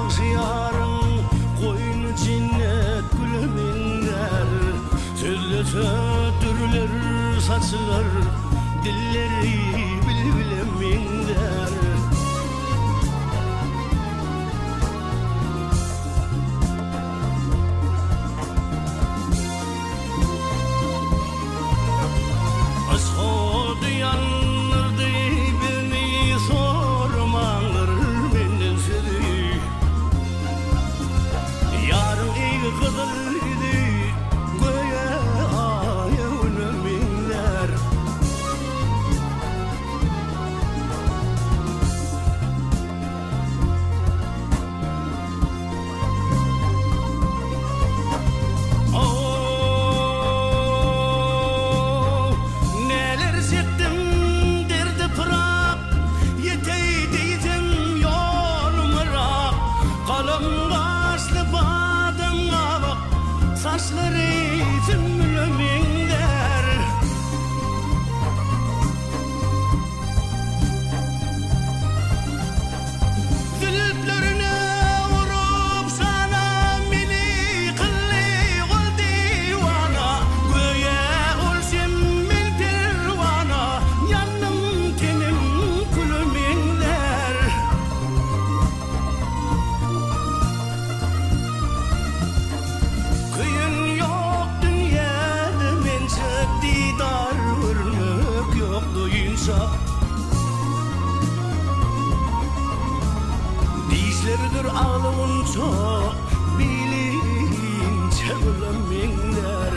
ağzı yarın koynu cinnet güleminler. Sözlese dürler saçlar dilleri bileminler. Asıl yanırdı beni sormanlar benden seni. Yarın iyi kızılıydı göğe ayağına minler. Saçları tümlü minder. Zülüplerine vurup sana mini kıllı ol divana. Göğe olsun min pervana, yanım tenim külü minder. Kıyın yok dünyada mence didar vurmak yok duyunsa. Dizlerdir ağlamınca bilince öleminler.